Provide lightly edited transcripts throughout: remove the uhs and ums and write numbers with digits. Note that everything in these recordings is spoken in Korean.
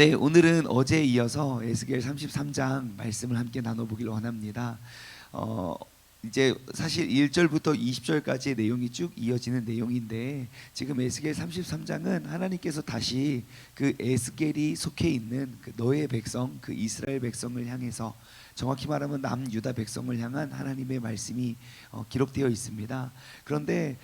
네, 오늘은 어제에 이어서 에스겔 33장 말씀을 함께 나눠보길 원합니다. 이제 사실 1절부터 20절까지의 내용이 쭉 이어지는 내용인데, 지금 에스겔 33장은 하나님께서 다시 그 에스겔이 속해 있는 그 너의 백성, 그 이스라엘 백성을 향해서, 정확히 말하면 남유다 백성을 향한 하나님의 말씀이 기록되어 있습니다. 그런데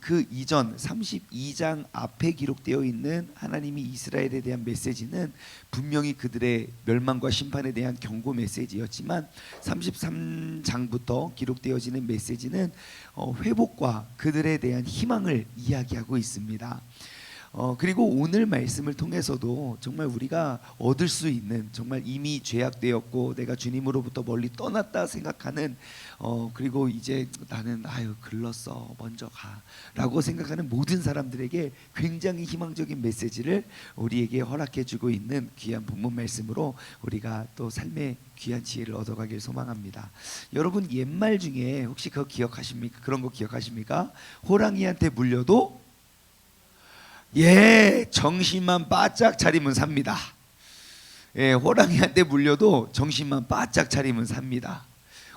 그 이전 32장 앞에 기록되어 있는 하나님이 이스라엘에 대한 메시지는 분명히 그들의 멸망과 심판에 대한 경고 메시지였지만, 33장부터 기록되어지는 메시지는 회복과 그들에 대한 희망을 이야기하고 있습니다. 그리고 오늘 말씀을 통해서도 정말 우리가 얻을 수 있는, 정말 이미 죄악되었고 내가 주님으로부터 멀리 떠났다 생각하는, 그리고 이제 나는 글렀어 먼저 가 라고 생각하는 모든 사람들에게 굉장히 희망적인 메시지를 우리에게 허락해 주고 있는 귀한 본문 말씀으로 우리가 또 삶의 귀한 지혜를 얻어가길 소망합니다. 여러분, 옛말 중에 혹시 그거 기억하십니까? 그런 거 기억하십니까? 호랑이한테 물려도 정신만 바짝 차리면 삽니다. 호랑이한테 물려도 정신만 바짝 차리면 삽니다.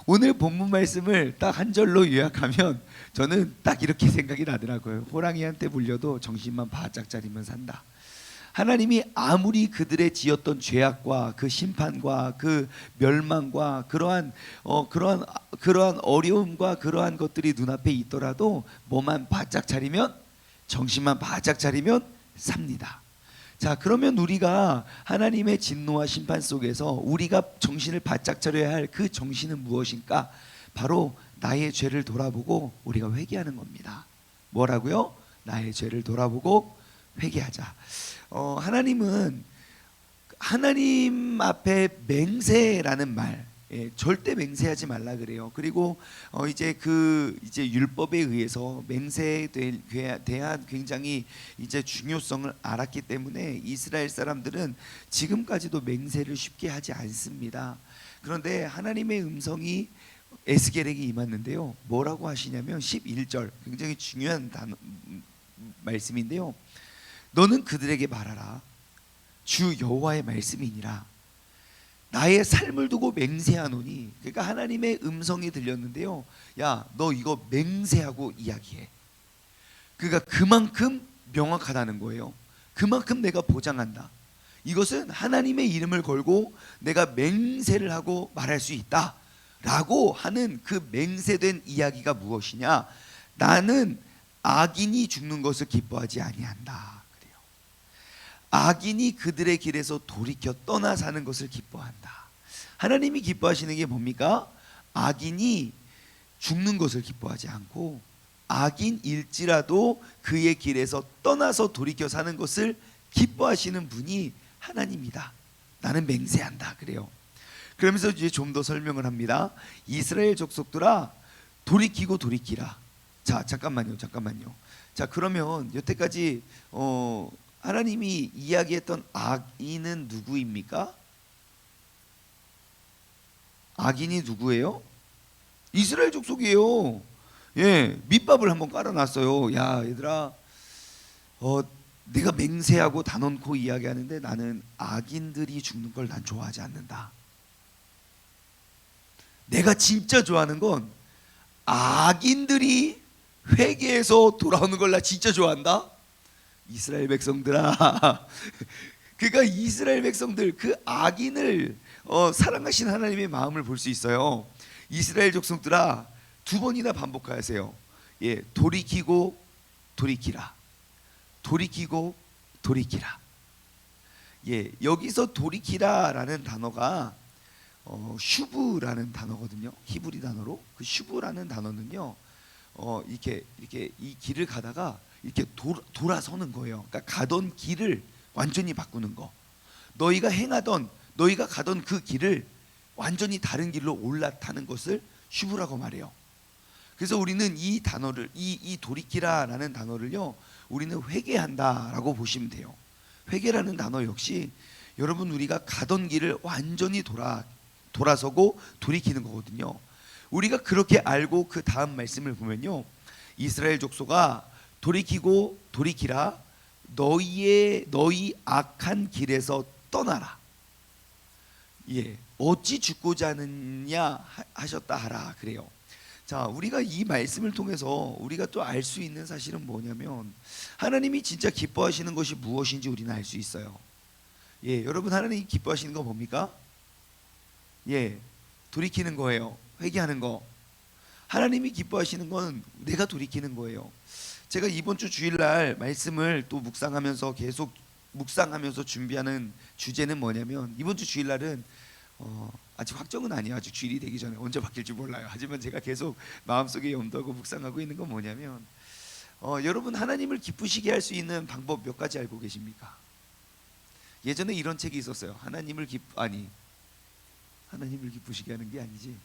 오늘 본문 말씀을 딱 한 절로 요약하면 저는 딱 이렇게 생각이 나더라고요. 호랑이한테 물려도 정신만 바짝 차리면 산다. 하나님이 아무리 그들의 지었던 죄악과 그 심판과 그 멸망과 그러한 어려움과 그러한 것들이 눈앞에 있더라도 뭐만 바짝 차리면, 정신만 바짝 차리면 삽니다. 자, 그러면 우리가 하나님의 진노와 심판 속에서 우리가 정신을 바짝 차려야 할 그 정신은 무엇인가? 바로 나의 죄를 돌아보고 우리가 회개하는 겁니다. 뭐라고요? 나의 죄를 돌아보고 회개하자. 하나님은 하나님 앞에 맹세라는 말, 절대 맹세하지 말라 그래요. 그리고 이제 율법에 의해서 맹세에 대한 굉장히 이제 중요성을 알았기 때문에 이스라엘 사람들은 지금까지도 맹세를 쉽게 하지 않습니다. 그런데 하나님의 음성이 에스겔에게 임했는데요, 뭐라고 하시냐면 11절, 굉장히 중요한 말씀인데요, 너는 그들에게 말하라. 주 여호와의 말씀이니라. 나의 삶을 두고 맹세하노니. 그러니까 하나님의 음성이 들렸는데요, 야, 너 이거 맹세하고 이야기해. 그러니까 그만큼 명확하다는 거예요. 그만큼 내가 보장한다. 이것은 하나님의 이름을 걸고 내가 맹세를 하고 말할 수 있다 라고 하는 그 맹세된 이야기가 무엇이냐? 나는 악인이 죽는 것을 기뻐하지 아니한다. 악인이 그들의 길에서 돌이켜 떠나 사는 것을 기뻐한다. 하나님이 기뻐하시는 게 뭡니까? 악인이 죽는 것을 기뻐하지 않고 악인일지라도 그의 길에서 떠나서 돌이켜 사는 것을 기뻐하시는 분이 하나님이다. 나는 맹세한다 그래요. 그러면서 이제 좀 더 설명을 합니다. 이스라엘 족속들아, 돌이키고 돌이키라. 자, 잠깐만요. 자, 그러면 여태까지 하나님이 이야기했던 악인은 누구입니까? 악인이 누구예요? 이스라엘 족속이에요. 밑밥을 한번 깔아놨어요. 야, 얘들아, 내가 맹세하고 단언코 이야기하는데 나는 악인들이 죽는 걸 난 좋아하지 않는다. 내가 진짜 좋아하는 건 악인들이 회개해서 돌아오는 걸 나 진짜 좋아한다. 이스라엘 백성들아, 그러니까 이스라엘 백성들, 그 악인을 사랑하신 하나님의 마음을 볼 수 있어요. 이스라엘 족속들아, 두 번이나 반복하세요. 돌이키고 돌이키라. 돌이키고 돌이키라. 여기서 돌이키라라는 단어가 슈브라는 단어거든요. 히브리 단어로. 그 슈브라는 단어는요, 이렇게 이 길을 가다가 이렇게 돌아서는 거예요. 그러니까 가던 길을 완전히 바꾸는 거. 너희가 가던 그 길을 완전히 다른 길로 올라타는 것을 슈브라고 말해요. 그래서 우리는 이 단어를, 이 돌이키라라는 단어를요, 우리는 회개한다라고 보시면 돼요. 회개라는 단어 역시 여러분, 우리가 가던 길을 완전히 돌아서고 돌이키는 거거든요. 우리가 그렇게 알고 그 다음 말씀을 보면요, 이스라엘 족속아, 돌이키고 돌이키라. 너희 악한 길에서 떠나라. 예, 어찌 죽고자 하느냐 하셨다 하라 그래요. 자, 우리가 이 말씀을 통해서 우리가 또 알 수 있는 사실은 뭐냐면 하나님이 진짜 기뻐하시는 것이 무엇인지 우리는 알 수 있어요. 예, 여러분 하나님이 기뻐하시는 거 뭡니까? 예, 돌이키는 거예요. 회개하는 거. 하나님이 기뻐하시는 건 내가 돌이키는 거예요. 제가 이번 주 주일날 말씀을 또 묵상하면서 계속 묵상하면서 준비하는 주제는 뭐냐면 이번 주 주일날은 아직 확정은 아니에요. 아직 주일이 되기 전에 언제 바뀔지 몰라요. 하지만 제가 계속 마음속에 염두하고 묵상하고 있는 건 뭐냐면 여러분 하나님을 기쁘시게 할 수 있는 방법 몇 가지 알고 계십니까? 예전에 이런 책이 있었어요. 하나님을 기쁘시게 하는 게 아니지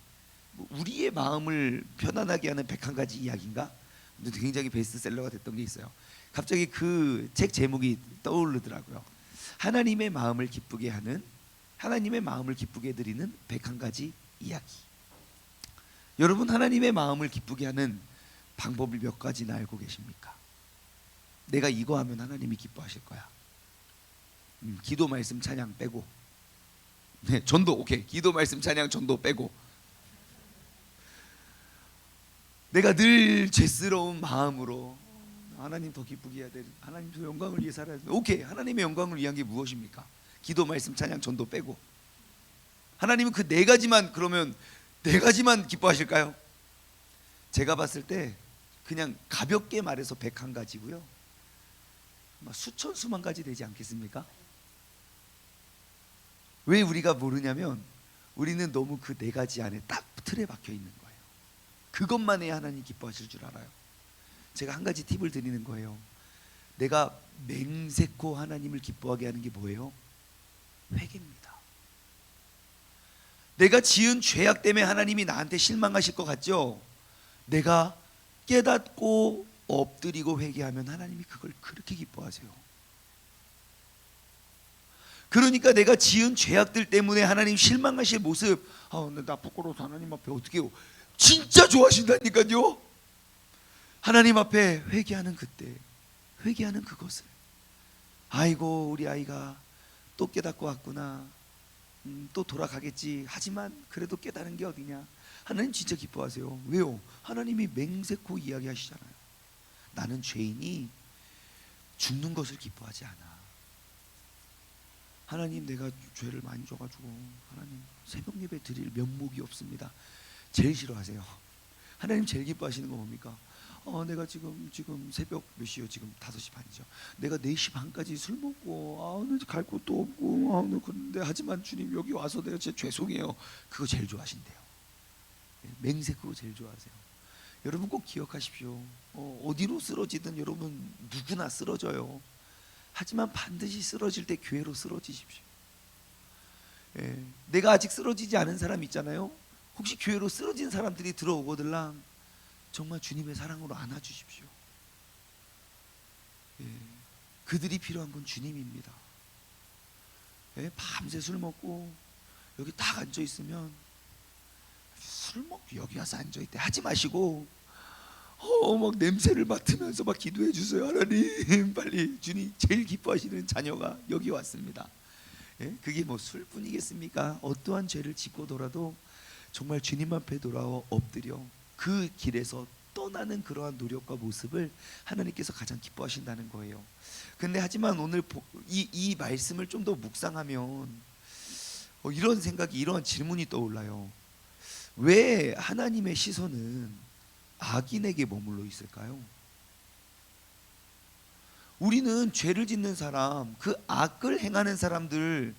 뭐 우리의 마음을 편안하게 하는 101가지 이야기인가? 근데 굉장히 베스트셀러가 됐던 게 있어요. 갑자기 그 책 제목이 떠오르더라고요. 하나님의 마음을 기쁘게 해드리는 101가지 이야기. 여러분 하나님의 마음을 기쁘게 하는 방법을 몇 가지나 알고 계십니까? 내가 이거 하면 하나님이 기뻐하실 거야. 기도 말씀 찬양 빼고. 네, 전도 오케이. 기도 말씀 찬양 전도 빼고. 내가 늘 죄스러운 마음으로 하나님 더 기쁘게 해야 돼. 하나님 더 영광을 위해 살아야 돼. 오케이. 하나님의 영광을 위한 게 무엇입니까? 기도 말씀 찬양 전도 빼고. 하나님은 그 4가지만 그러면 4가지만 기뻐하실까요? 제가 봤을 때 그냥 가볍게 말해서 101가지고요. 수천 수만 가지 되지 않겠습니까? 왜 우리가 모르냐면 우리는 너무 그 4가지 안에 딱 틀에 박혀 있는 거예요. 그것만 해야 하나님 기뻐하실 줄 알아요. 제가 한 가지 팁을 드리는 거예요. 내가 맹세코 하나님을 기뻐하게 하는 게 뭐예요? 회개입니다. 내가 지은 죄악 때문에 하나님이 나한테 실망하실 것 같죠? 내가 깨닫고 엎드리고 회개하면 하나님이 그걸 그렇게 기뻐하세요. 그러니까 내가 지은 죄악들 때문에 하나님 실망하실 모습, 나 부끄러워서 하나님 앞에 어떻게 해요? 진짜 좋아하신다니까요. 하나님 앞에 회개하는 그때, 회개하는 그것을, 아이고 우리 아이가 또 깨닫고 왔구나, 또 돌아가겠지. 하지만 그래도 깨달은 게 어디냐. 하나님 진짜 기뻐하세요. 왜요? 하나님이 맹세코 이야기하시잖아요. 나는 죄인이 죽는 것을 기뻐하지 않아. 하나님 내가 죄를 많이 져가지고 하나님 새벽 예배 드릴 면목이 없습니다. 제일 싫어하세요. 하나님 제일 기뻐하시는 거 뭡니까? 내가 지금 새벽 몇 시요? 지금 5시 반이죠. 내가 4시 반까지 술 먹고 갈 곳도 없고 그런데 하지만 주님 여기 와서 내가 진짜 죄송해요. 그거 제일 좋아하신대요. 맹세 그거 제일 좋아하세요. 여러분 꼭 기억하십시오. 어디로 쓰러지든 여러분 누구나 쓰러져요. 하지만 반드시 쓰러질 때 교회로 쓰러지십시오. 내가 아직 쓰러지지 않은 사람 있잖아요. 혹시 교회로 쓰러진 사람들이 들어오거들랑 정말 주님의 사랑으로 안아주십시오. 그들이 필요한 건 주님입니다. 밤새 술 먹고 여기 딱 앉아 있으면 술 먹고 여기 와서 앉아 있대 하지 마시고 막 냄새를 맡으면서 막 기도해 주세요. 하나님 빨리 주님 제일 기뻐하시는 자녀가 여기 왔습니다. 그게 뭐 술뿐이겠습니까? 어떠한 죄를 짓고더라도 정말 주님 앞에 돌아와 엎드려 그 길에서 떠나는 그러한 노력과 모습을 하나님께서 가장 기뻐하신다는 거예요. 근데 하지만 오늘 이 말씀을 좀 더 묵상하면 이런 생각이, 이런 질문이 떠올라요. 왜 하나님의 시선은 악인에게 머물러 있을까요? 우리는 죄를 짓는 사람, 그 악을 행하는 사람들,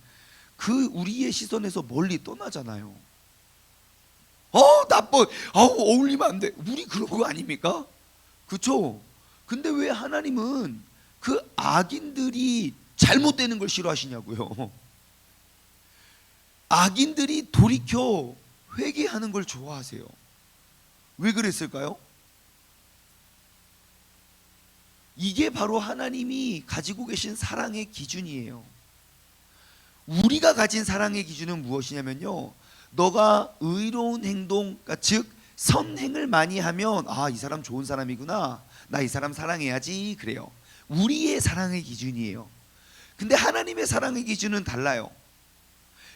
그 우리의 시선에서 멀리 떠나잖아요. 나빠, 어울리면 안 돼. 우리 그런 거 아닙니까? 그렇죠? 근데 왜 하나님은 그 악인들이 잘못되는 걸 싫어하시냐고요. 악인들이 돌이켜 회개하는 걸 좋아하세요. 왜 그랬을까요? 이게 바로 하나님이 가지고 계신 사랑의 기준이에요. 우리가 가진 사랑의 기준은 무엇이냐면요, 너가 의로운 행동, 즉 선행을 많이 하면 이 사람 좋은 사람이구나, 나 이 사람 사랑해야지, 그래요. 우리의 사랑의 기준이에요. 근데 하나님의 사랑의 기준은 달라요.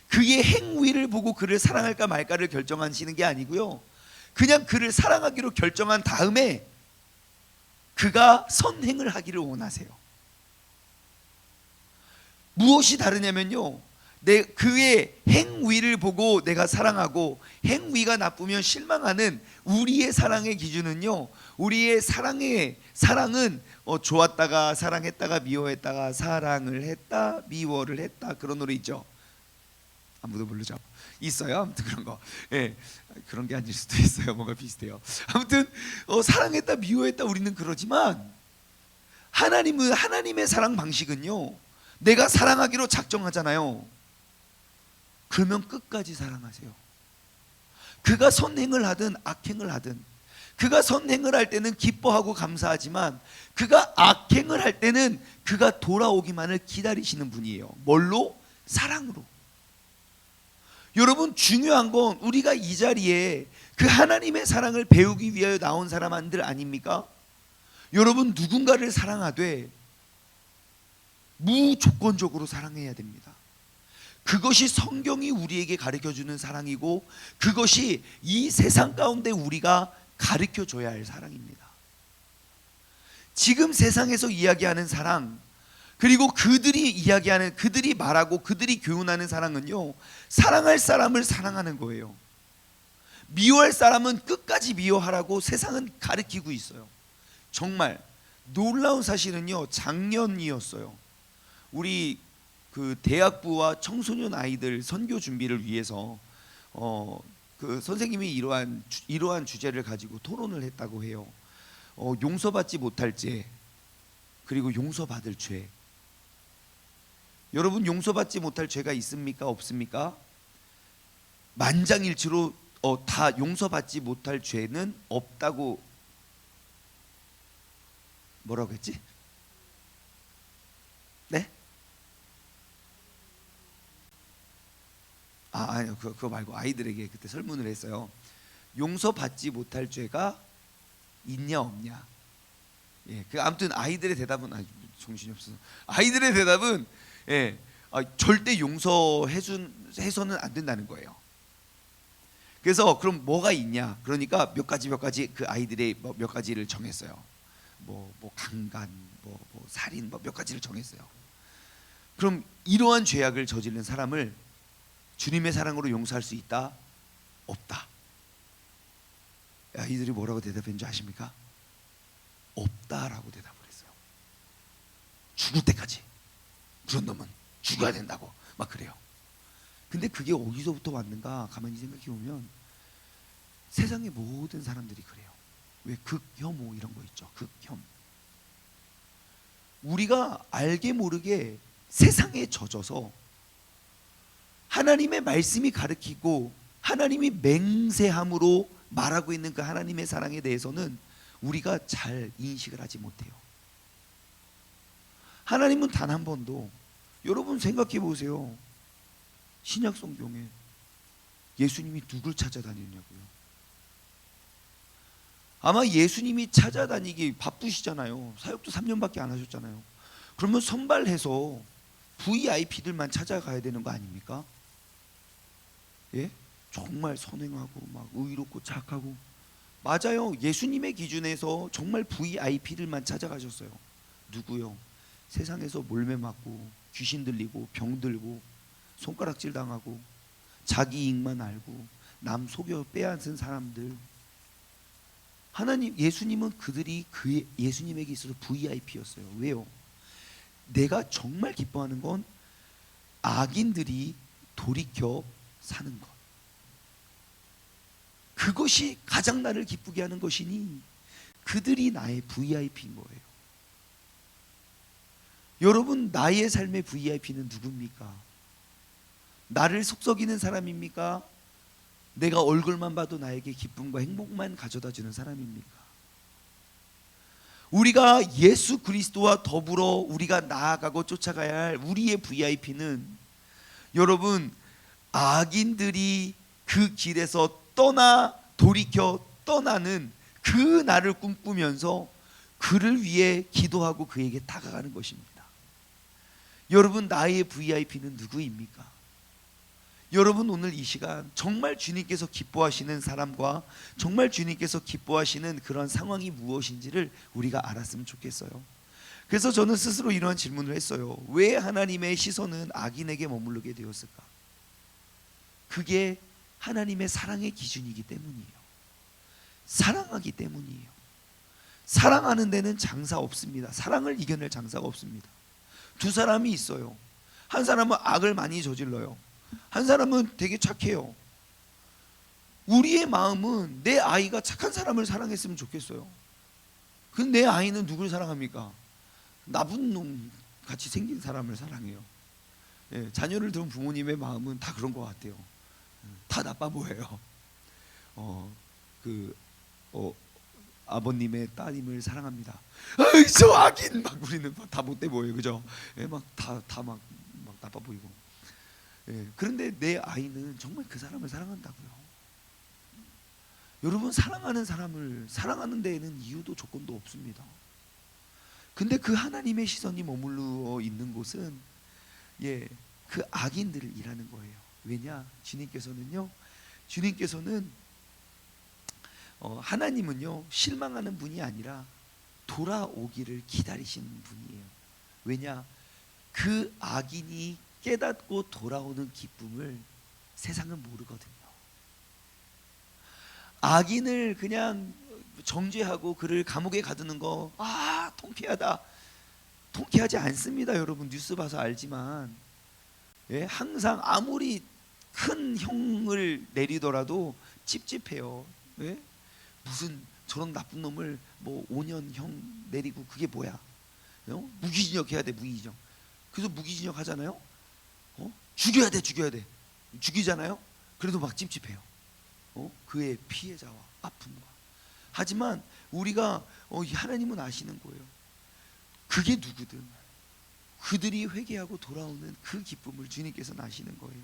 그의 행위를 보고 그를 사랑할까 말까를 결정하시는 게 아니고요, 그냥 그를 사랑하기로 결정한 다음에 그가 선행을 하기를 원하세요. 무엇이 다르냐면요, 그의 행위를 보고 내가 사랑하고, 행위가 나쁘면 실망하는 우리의 사랑의 기준은요, 우리의 사랑은 좋았다가 사랑했다가 미워했다가 사랑을 했다 미워를 했다, 그런 노래 있죠. 아무도 모르죠? 있어요. 아무튼 그런 거. 예, 그런 게 아닐 수도 있어요. 뭔가 비슷해요. 아무튼 사랑했다 미워했다 우리는 그러지만, 하나님은, 하나님의 사랑 방식은요, 내가 사랑하기로 작정하잖아요. 그러면 끝까지 사랑하세요. 그가 선행을 하든 악행을 하든, 그가 선행을 할 때는 기뻐하고 감사하지만 그가 악행을 할 때는 그가 돌아오기만을 기다리시는 분이에요. 뭘로? 사랑으로. 여러분, 중요한 건 우리가 이 자리에 그 하나님의 사랑을 배우기 위하여 나온 사람들 아닙니까? 여러분, 누군가를 사랑하되 무조건적으로 사랑해야 됩니다. 그것이 성경이 우리에게 가르쳐주는 사랑이고, 그것이 이 세상 가운데 우리가 가르쳐줘야 할 사랑입니다. 지금 세상에서 이야기하는 사랑, 그리고 그들이 말하고 그들이 교훈하는 사랑은요, 사랑할 사람을 사랑하는 거예요. 미워할 사람은 끝까지 미워하라고 세상은 가르치고 있어요. 정말 놀라운 사실은요, 작년이었어요. 우리 그 대학부와 청소년 아이들 선교 준비를 위해서 그 선생님이 이러한 주제를 가지고 토론을 했다고 해요. 용서받지 못할 죄, 그리고 용서받을 죄. 여러분, 용서받지 못할 죄가 있습니까? 없습니까? 만장일치로 다 용서받지 못할 죄는 없다고, 뭐라고 했지? 네? 아니요, 그거 말고 아이들에게 그때 설문을 했어요. 용서받지 못할 죄가 있냐 없냐. 예, 아무튼 아이들의 대답은, 정신이 없어서, 아이들의 대답은 절대 용서해서는 안 된다는 거예요. 그래서 그럼 뭐가 있냐? 그러니까 몇 가지 그 아이들의 몇 가지를 정했어요. 뭐 강간, 뭐 살인, 몇 가지를 정했어요. 그럼 이러한 죄악을 저지른 사람을 주님의 사랑으로 용서할 수 있다? 없다. 아이들이 뭐라고 대답했는지 아십니까? 없다라고 대답을 했어요. 죽을 때까지 그런 놈은 죽어야 된다고 막 그래요. 근데 그게 어디서부터 왔는가 가만히 생각해 보면 세상의 모든 사람들이 그래요. 왜? 극혐오 이런 거 있죠. 극혐. 우리가 알게 모르게 세상에 젖어서 하나님의 말씀이 가르치고 하나님이 맹세함으로 말하고 있는 그 하나님의 사랑에 대해서는 우리가 잘 인식을 하지 못해요. 하나님은 단 한 번도, 여러분 생각해 보세요. 신약 성경에 예수님이 누굴 찾아다녔냐고요? 아마 예수님이 찾아다니기 바쁘시잖아요. 사역도 3년밖에 안 하셨잖아요. 그러면 선발해서 VIP들만 찾아가야 되는 거 아닙니까? 예? 정말 선행하고 막 의롭고 착하고, 맞아요. 예수님의 기준에서 정말 VIP들만 찾아가셨어요. 누구요? 세상에서 몰매 맞고 귀신 들리고 병 들고 손가락질 당하고 자기 이익만 알고 남 속여 빼앗은 사람들. 예수님은 예수님에게 있어서 VIP였어요. 왜요? 내가 정말 기뻐하는 건 악인들이 돌이켜 사는 것. 그것이 가장 나를 기쁘게 하는 것이니 그들이 나의 VIP인 거예요. 여러분, 나의 삶의 VIP는 누굽니까? 나를 속썩이는 사람입니까? 내가 얼굴만 봐도 나에게 기쁨과 행복만 가져다 주는 사람입니까? 우리가 예수 그리스도와 더불어 우리가 나아가고 쫓아가야 할 우리의 VIP는, 여러분, 악인들이 그 길에서 돌이켜 떠나는 그 날을 꿈꾸면서 그를 위해 기도하고 그에게 다가가는 것입니다. 여러분, 나의 VIP는 누구입니까? 여러분, 오늘 이 시간 정말 주님께서 기뻐하시는 사람과 정말 주님께서 기뻐하시는 그런 상황이 무엇인지를 우리가 알았으면 좋겠어요. 그래서 저는 스스로 이러한 질문을 했어요. 왜 하나님의 시선은 악인에게 머무르게 되었을까? 그게 하나님의 사랑의 기준이기 때문이에요. 사랑하기 때문이에요. 사랑하는 데는 장사 없습니다. 사랑을 이겨낼 장사가 없습니다. 두 사람이 있어요. 한 사람은 악을 많이 저질러요. 한 사람은 되게 착해요. 우리의 마음은 내 아이가 착한 사람을 사랑했으면 좋겠어요. 근데 내 아이는 누굴 사랑합니까? 나쁜 놈 같이 생긴 사람을 사랑해요. 예, 자녀를 둔 부모님의 마음은 다 그런 것 같아요. 다 나빠 보여요. 아버님의 따님을 사랑합니다. 아이, 저 악인! 막 우리는 다 못돼 보여요, 그죠? 예, 막 나빠 보이고. 예, 그런데 내 아이는 정말 그 사람을 사랑한다고요. 여러분, 사랑하는 사람을 사랑하는 데에는 이유도 조건도 없습니다. 근데 그 하나님의 시선이 머물러 있는 곳은 그 악인들을 일하는 거예요. 왜냐? 주님께서는 하나님은요, 실망하는 분이 아니라 돌아오기를 기다리시는 분이에요. 왜냐? 그 악인이 깨닫고 돌아오는 기쁨을 세상은 모르거든요. 악인을 그냥 정죄하고 그를 감옥에 가두는 거, 통쾌하다. 통쾌하지 않습니다. 여러분, 뉴스 봐서 알지만, 항상 아무리 큰 형을 내리더라도 찝찝해요. 무슨 저런 나쁜 놈을 5년 형 내리고 그게 뭐야? 무기징역 해야 돼, 무기징역. 그래서 무기징역 하잖아요. 죽여야 돼. 죽이잖아요. 그래도 막 찝찝해요. 그의 피해자와 아픔과. 하지만 우리가 하나님은 아시는 거예요. 그게 누구든 그들이 회개하고 돌아오는 그 기쁨을 주님께서는 아시는 거예요.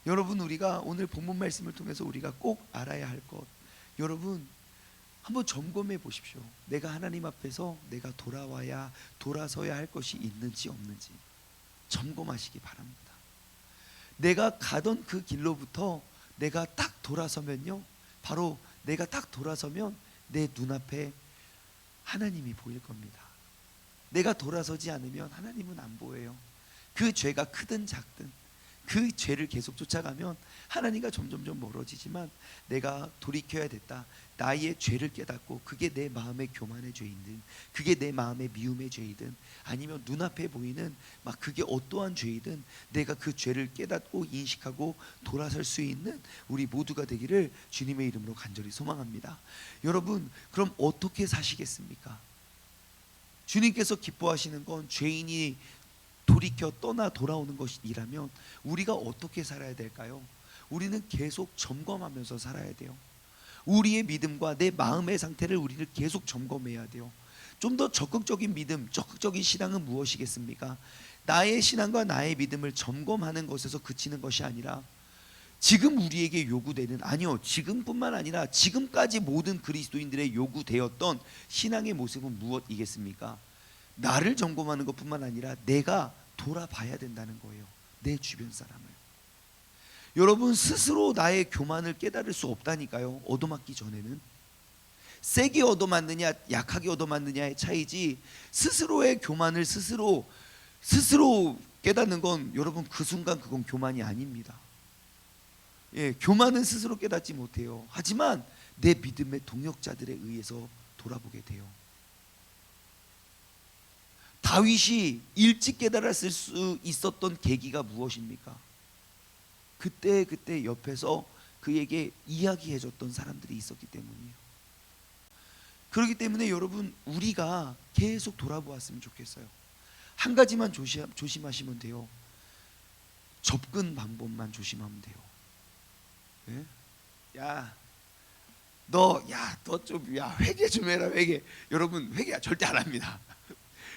여러분, 우리가 오늘 본문 말씀을 통해서 우리가 꼭 알아야 할 것, 여러분 한번 점검해 보십시오. 내가 하나님 앞에서 내가 돌아서야 할 것이 있는지 없는지 점검하시기 바랍니다. 내가 가던 그 길로부터 내가 딱 돌아서면요, 바로 내가 딱 돌아서면 내 눈앞에 하나님이 보일 겁니다. 내가 돌아서지 않으면 하나님은 안 보여요. 그 죄가 크든 작든 그 죄를 계속 쫓아가면 하나님과 점점점 멀어지지만, 내가 돌이켜야 됐다, 나의 죄를 깨닫고 그게 내 마음의 교만의 죄이든 그게 내 마음의 미움의 죄이든 아니면 눈앞에 보이는 막 그게 어떠한 죄이든 내가 그 죄를 깨닫고 인식하고 돌아설 수 있는 우리 모두가 되기를 주님의 이름으로 간절히 소망합니다. 여러분, 그럼 어떻게 사시겠습니까? 주님께서 기뻐하시는 건 죄인이 돌이켜 떠나 돌아오는 것이라면 우리가 어떻게 살아야 될까요? 우리는 계속 점검하면서 살아야 돼요. 우리의 믿음과 내 마음의 상태를 우리를 계속 점검해야 돼요. 좀 더 적극적인 믿음, 적극적인 신앙은 무엇이겠습니까? 나의 신앙과 나의 믿음을 점검하는 것에서 그치는 것이 아니라 지금 우리에게 요구되는, 아니요, 지금뿐만 아니라 지금까지 모든 그리스도인들의 요구되었던 신앙의 모습은 무엇이겠습니까? 나를 점검하는 것뿐만 아니라 내가 돌아봐야 된다는 거예요. 내 주변 사람을. 여러분, 스스로 나의 교만을 깨달을 수 없다니까요. 얻어맞기 전에는 세게 얻어맞느냐 약하게 얻어맞느냐의 차이지, 스스로의 교만을 스스로 깨닫는 건 여러분 그 순간 그건 교만이 아닙니다. 교만은 스스로 깨닫지 못해요. 하지만 내 믿음의 동역자들에 의해서 돌아보게 돼요. 다윗이 일찍 깨달았을 수 있었던 계기가 무엇입니까? 그때 옆에서 그에게 이야기해줬던 사람들이 있었기 때문이에요. 그렇기 때문에 여러분, 우리가 계속 돌아보았으면 좋겠어요. 한 가지만 조심하시면 돼요. 접근 방법만 조심하면 돼요. 너 좀 회개 좀 해라, 회개. 여러분, 회개 절대 안 합니다.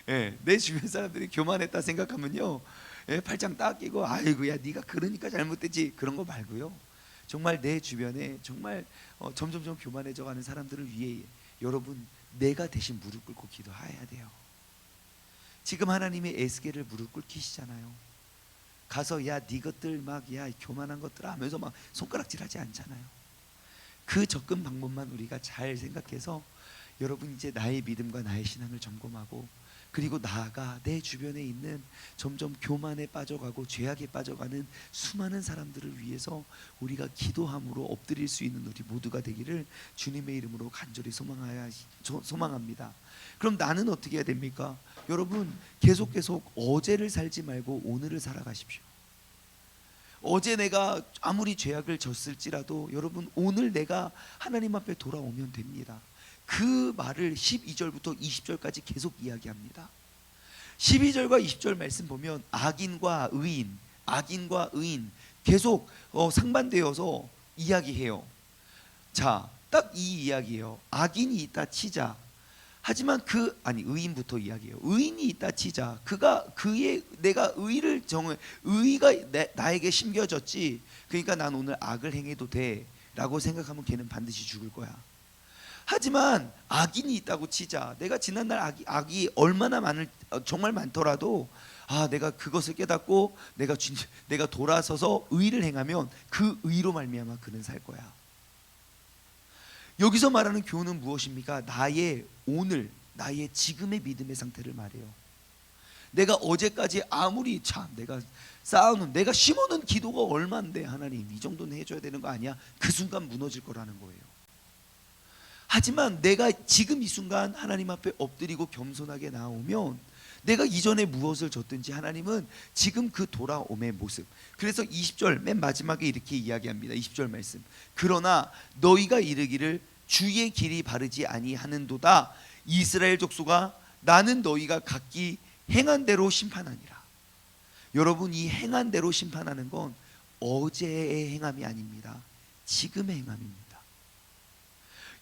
내 주변 사람들이 교만했다 생각하면요, 팔짱 딱 끼고 아이고야 네가 그러니까 잘못됐지, 그런 거 말고요. 정말 내 주변에 정말 점점점 교만해져 가는 사람들을 위해 여러분, 내가 대신 무릎 꿇고 기도해야 돼요. 지금 하나님의 에스겔을 무릎 꿇히시잖아요. 가서 야 네 것들 막 야 교만한 것들 하면서 막 손가락질하지 않잖아요. 그 접근 방법만 우리가 잘 생각해서 여러분 이제 나의 믿음과 나의 신앙을 점검하고, 그리고 나아가 내 주변에 있는 점점 교만에 빠져가고 죄악에 빠져가는 수많은 사람들을 위해서 우리가 기도함으로 엎드릴 수 있는 우리 모두가 되기를 주님의 이름으로 간절히 소망합니다. 그럼 나는 어떻게 해야 됩니까? 여러분 계속 어제를 살지 말고 오늘을 살아가십시오. 어제 내가 아무리 죄악을 졌을지라도 여러분 오늘 내가 하나님 앞에 돌아오면 됩니다. 그 말을 12절부터 20절까지 계속 이야기합니다. 12절과 20절 말씀 보면 악인과 의인 계속 상반되어서 이야기해요. 자, 딱 이 이야기예요. 악인이 있다 치자. 하지만 의인부터 이야기해요. 의인이 있다 치자. 내가 의를 정해, 의가 나에게 심겨졌지. 그러니까 난 오늘 악을 행해도 돼라고 생각하면 걔는 반드시 죽을 거야. 하지만 악인이 있다고 치자. 내가 지난날 악이 얼마나 정말 많더라도 내가 그것을 깨닫고 내가 돌아서서 의를 행하면 그 의로 말미암아 그는 살 거야. 여기서 말하는 교훈은 무엇입니까? 나의 오늘, 나의 지금의 믿음의 상태를 말해요. 내가 어제까지 아무리 내가 내가 심어놓은 기도가 얼만데 하나님 이 정도는 해줘야 되는 거 아니야? 그 순간 무너질 거라는 거예요. 하지만 내가 지금 이 순간 하나님 앞에 엎드리고 겸손하게 나오면 내가 이전에 무엇을 줬든지 하나님은 지금 그 돌아옴의 모습. 그래서 20절 맨 마지막에 이렇게 이야기합니다. 20절 말씀. 그러나 너희가 이르기를 주의 길이 바르지 아니하는도다. 이스라엘 족속아 나는 너희가 각기 행한 대로 심판하니라. 여러분 이 행한 대로 심판하는 건 어제의 행함이 아닙니다. 지금의 행함입니다.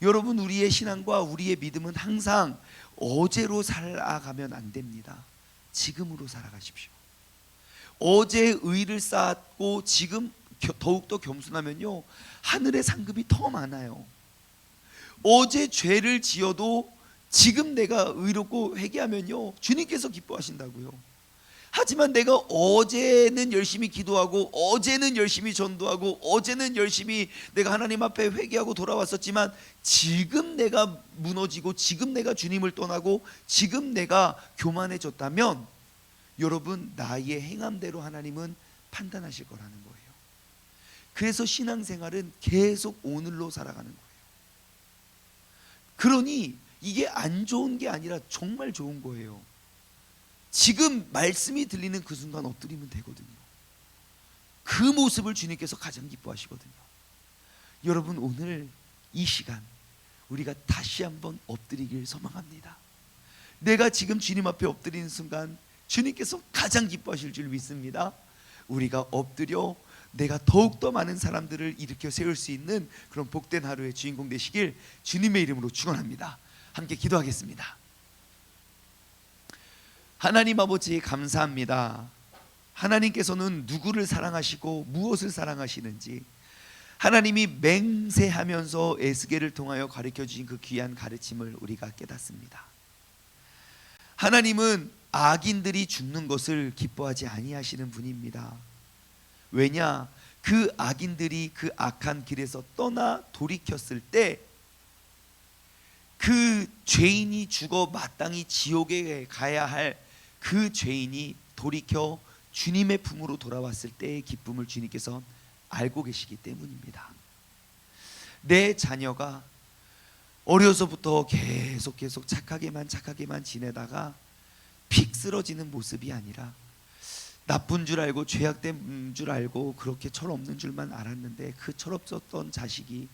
여러분 우리의 신앙과 우리의 믿음은 항상 어제로 살아가면 안 됩니다. 지금으로 살아가십시오. 어제 의를 쌓았고 지금 더욱더 겸손하면요 하늘의 상급이 더 많아요. 어제 죄를 지어도 지금 내가 의롭고 회개하면요 주님께서 기뻐하신다고요. 하지만 내가 어제는 열심히 기도하고 어제는 열심히 전도하고 어제는 열심히 내가 하나님 앞에 회개하고 돌아왔었지만 지금 내가 무너지고 지금 내가 주님을 떠나고 지금 내가 교만해졌다면 여러분 나의 행함대로 하나님은 판단하실 거라는 거예요. 그래서 신앙생활은 계속 오늘로 살아가는 거예요. 그러니 이게 안 좋은 게 아니라 정말 좋은 거예요. 지금 말씀이 들리는 그 순간 엎드리면 되거든요. 그 모습을 주님께서 가장 기뻐하시거든요. 여러분 오늘 이 시간 우리가 다시 한번 엎드리길 소망합니다. 내가 지금 주님 앞에 엎드리는 순간 주님께서 가장 기뻐하실 줄 믿습니다. 우리가 엎드려 내가 더욱더 많은 사람들을 일으켜 세울 수 있는 그런 복된 하루의 주인공 되시길 주님의 이름으로 축원합니다. 함께 기도하겠습니다. 하나님 아버지 감사합니다. 하나님께서는 누구를 사랑하시고 무엇을 사랑하시는지 하나님이 맹세하면서 에스겔을 통하여 가르쳐 주신 그 귀한 가르침을 우리가 깨닫습니다. 하나님은 악인들이 죽는 것을 기뻐하지 아니하시는 분입니다. 왜냐? 그 악인들이 그 악한 길에서 떠나 돌이켰을 때 그 죄인이 죽어 마땅히 지옥에 가야 할 그 죄인이 돌이켜 주님의 품으로 돌아왔을 때의 기쁨을 주님께서 알고 계시기 때문입니다. 내 자녀가 어려서부터 계속 착하게만 지내다가 픽 쓰러지는 모습이 아니라 나쁜 줄 알고 죄악된 줄 알고 그렇게 철없는 줄만 알았는데 그 철없었던 자식이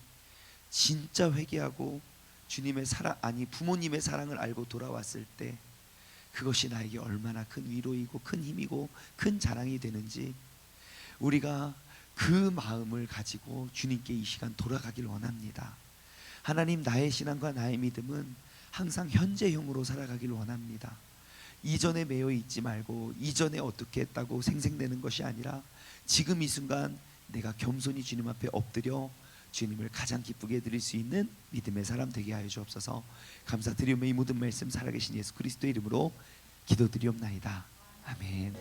진짜 회개하고 주님의 사랑 부모님의 사랑을 알고 돌아왔을 때 그것이 나에게 얼마나 큰 위로이고 큰 힘이고 큰 자랑이 되는지 우리가 그 마음을 가지고 주님께 이 시간 돌아가길 원합니다. 하나님 나의 신앙과 나의 믿음은 항상 현재형으로 살아가길 원합니다. 이전에 매여 있지 말고 이전에 어떻게 했다고 생생되는 것이 아니라 지금 이 순간 내가 겸손히 주님 앞에 엎드려 주님을 가장 기쁘게 드릴 수 있는 믿음의 사람 되게 하여 주옵소서. 감사드리며 이 모든 말씀 살아계신 예수 그리스도의 이름으로 기도드리옵나이다. 아멘.